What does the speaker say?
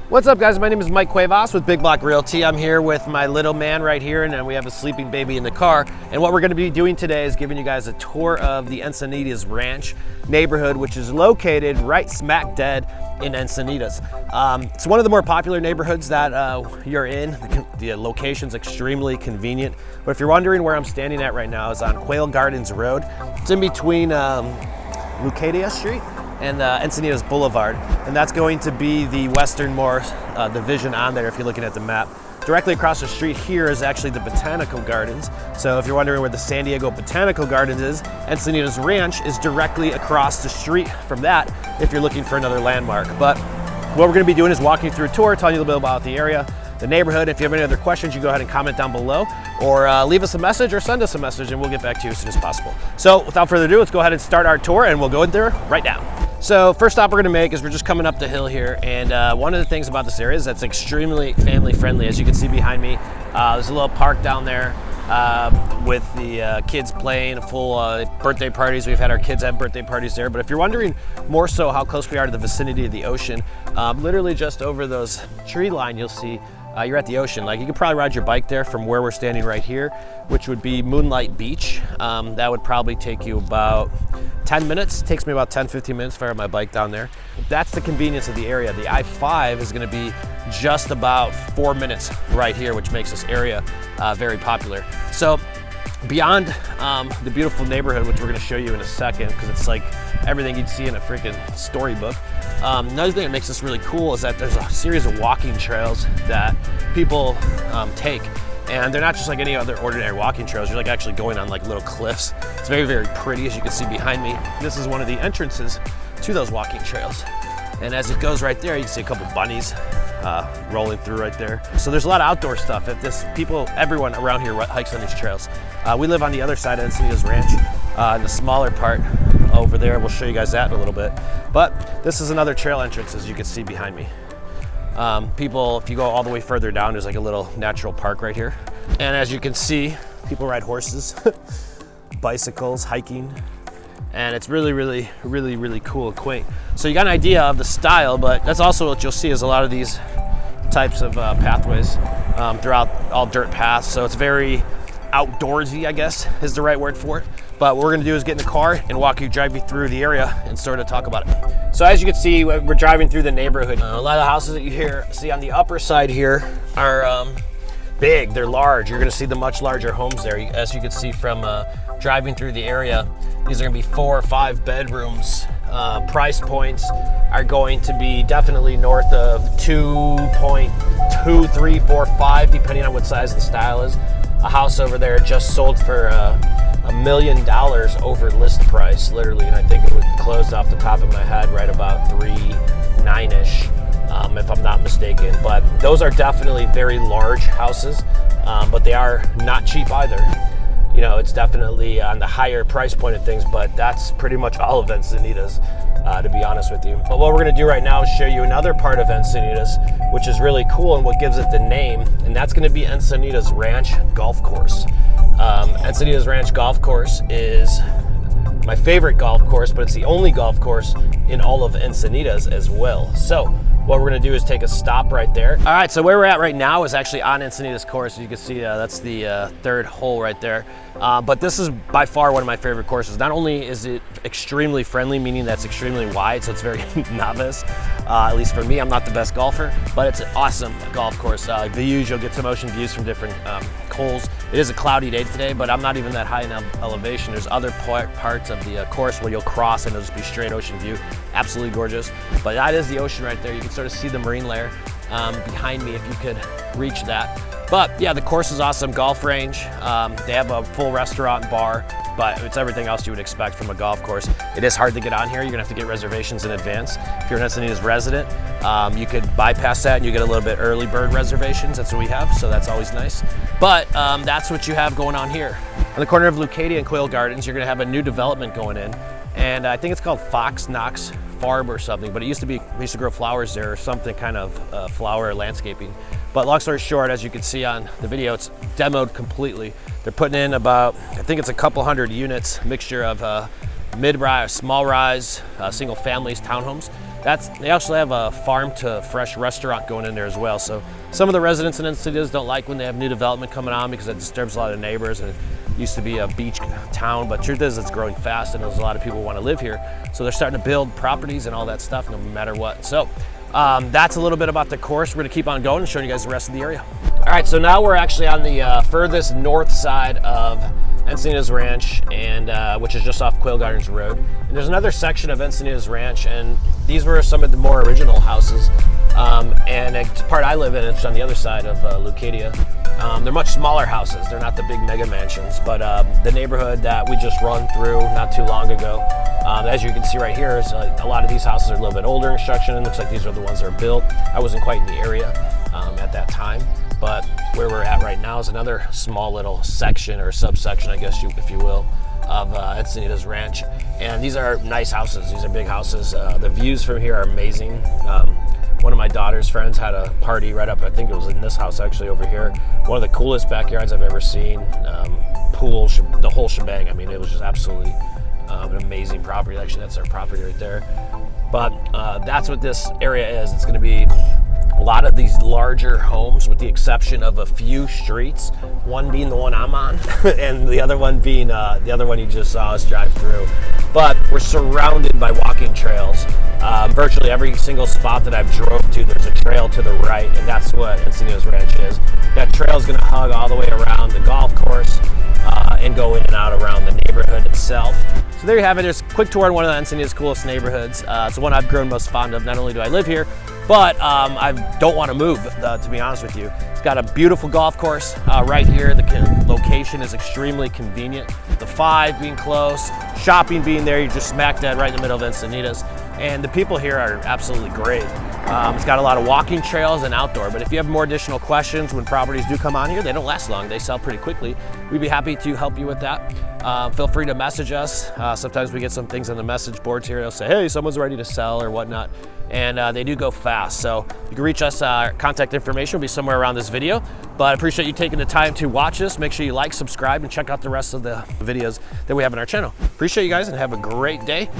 What's up, guys? My name is Mike Cuevas with Big Block Realty. I'm here with my little man right here, and then we have a sleeping baby in the car. And what we're going to be doing today is giving you guys a tour of the Encinitas Ranch neighborhood, which is located right smack dead in Encinitas. It's one of the more popular neighborhoods that you're in. The location's extremely convenient. But if you're wondering where I'm standing at right now, is on Quail Gardens Road. It's in between Leucadia Street and Encinitas Boulevard, and that's going to be the westernmost division on there if you're looking at the map. Directly across the street here is actually the Botanical Gardens. So if you're wondering where the San Diego Botanical Gardens is, Encinitas Ranch is directly across the street from that if you're looking for another landmark. But what we're gonna be doing is walking you through a tour, telling you a little bit about the area, the neighborhood. If you have any other questions, you go ahead and comment down below, or leave us a message or send us a message, and we'll get back to you as soon as possible. So without further ado, let's go ahead and start our tour, and we'll go in there right now. So first stop we're gonna make is we're just coming up the hill here, and one of the things about this area is that's extremely family friendly. As you can see behind me, there's a little park down there with the kids playing, full birthday parties. We've had our kids have birthday parties there. But if you're wondering more so how close we are to the vicinity of the ocean, literally just over those tree line, you'll see you're at the ocean. Like, you could probably ride your bike there from where we're standing right here, which would be Moonlight Beach. That would probably take you about 10 minutes. It takes me about 10-15 minutes if I ride my bike down there. That's the convenience of the area. The I-5 is gonna be just about 4 minutes right here, which makes this area very popular. So beyond the beautiful neighborhood, which we're gonna show you in a second, because it's like everything you'd see in a freaking storybook. Another thing that makes this really cool is that there's a series of walking trails that people take. And they're not just like any other ordinary walking trails. You're like actually going on like little cliffs. It's very, very pretty, as you can see behind me. This is one of the entrances to those walking trails. And as it goes right there, you can see a couple bunnies rolling through right there. So there's a lot of outdoor stuff. Everyone around here hikes on these trails. We live on the other side of Encinitas Ranch, in the smaller part over there. We'll show you guys that in a little bit. But this is another trail entrance, as you can see behind me. People, if you go all the way further down, there's like a little natural park right here. And as you can see, people ride horses, bicycles, hiking. And it's really, really, really, really cool and quaint. So you got an idea of the style, but that's also what you'll see is a lot of these types of pathways throughout, all dirt paths. So it's very outdoorsy, I guess is the right word for it. But what we're gonna do is get in the car and drive you through the area and sort of talk about it. So as you can see, we're driving through the neighborhood. A lot of the houses that you see on the upper side here are big, they're large. You're gonna see the much larger homes there. As you can see from driving through the area, these are gonna be 4 or 5 bedrooms. Price points are going to be definitely north of 2.2, 3, 4, 5, depending on what size the style is. A house over there just sold for $1 million over list price, literally, and I think it was closed off the top of my head right about 3.9-ish, if I'm not mistaken. But those are definitely very large houses, but they are not cheap either. You know, it's definitely on the higher price point of things, but that's pretty much all of Encinitas, to be honest with you. But what we're gonna do right now is show you another part of Encinitas, which is really cool and what gives it the name, and that's gonna be Encinitas Ranch Golf Course. Encinitas Ranch Golf Course is my favorite golf course, but it's the only golf course in all of Encinitas as well. So what we're gonna do is take a stop right there. All right, so where we're at right now is actually on Encinitas course. You can see that's the third hole right there. But this is by far one of my favorite courses. Not only is it extremely friendly, meaning that's extremely wide, so it's very novice. At least for me, I'm not the best golfer, but it's an awesome golf course. Views, you'll get some ocean views from different holes. It is a cloudy day today, but I'm not even that high in elevation. There's other parts of the course where you'll cross and it'll just be straight ocean view. Absolutely gorgeous. But that is the ocean right there. You can sort of see the marine layer behind me if you could reach that. But yeah, the course is awesome. Golf range. They have a full restaurant and bar, but it's everything else you would expect from a golf course. It is hard to get on here. You're gonna have to get reservations in advance. If you're an Encinitas resident, you could bypass that and you get a little bit early bird reservations. That's what we have, so that's always nice. But that's what you have going on here. On the corner of Leucadia and Quail Gardens, you're gonna have a new development going in. And I think it's called Fox Knox Farm or something, but it used to be, we used to grow flowers there or something kind of flower landscaping. But long story short, as you can see on the video, it's demoed completely. They're putting in about, I think it's a couple hundred units, mixture of mid-rise, small rise, single families, townhomes. They actually have a farm to fresh restaurant going in there as well. So some of the residents in Encinitas don't like when they have new development coming on because it disturbs a lot of neighbors, and it used to be a beach town, but truth is it's growing fast and there's a lot of people who want to live here. So they're starting to build properties and all that stuff no matter what. So that's a little bit about the course. We're gonna keep on going and showing you guys the rest of the area. All right, so now we're actually on the furthest north side of Encinitas Ranch, and which is just off Quail Gardens Road. And there's another section of Encinitas Ranch, and these were some of the more original houses. And the part I live in is on the other side of Leucadia. They're much smaller houses. They're not the big mega mansions, but the neighborhood that we just run through not too long ago, as you can see right here, is a lot of these houses are a little bit older in construction. It looks like these are the ones that are built. I wasn't quite in the area at that time, but where we're at right now is another small little section or subsection, I guess if you will, of Encinitas Ranch. And these are nice houses. These are big houses. The views from here are amazing. One of my daughter's friends had a party right up, I think it was in this house actually over here. One of the coolest backyards I've ever seen. Pool, the whole shebang. I mean, it was just absolutely an amazing property. Actually, that's our property right there. But that's what this area is. It's going to be a lot of these larger homes, with the exception of a few streets, one being the one I'm on and the other one being the other one you just saw us drive through. But we're surrounded by walking trails. Virtually every single spot that I've drove to, there's a trail to the right, and that's what Encinitas Ranch is. That trail is going to hug all the way around the golf course and go in and out around the neighborhood itself. So there you have it. There's a quick tour in one of the Encinitas' coolest neighborhoods. It's the one I've grown most fond of. Not only do I live here, but I don't want to move, to be honest with you. It's got a beautiful golf course right here. The location is extremely convenient. The 5 being close, shopping being there, you're just smack dead right in the middle of Encinitas. And the people here are absolutely great. It's got a lot of walking trails and outdoor, but if you have more additional questions when properties do come on here, they don't last long. They sell pretty quickly. We'd be happy to help you with that. Feel free to message us. Sometimes we get some things on the message boards here. They'll say, hey, someone's ready to sell or whatnot. And they do go fast. So you can reach us. Our contact information will be somewhere around this video. But I appreciate you taking the time to watch this. Make sure you like, subscribe, and check out the rest of the videos that we have on our channel. Appreciate you guys and have a great day.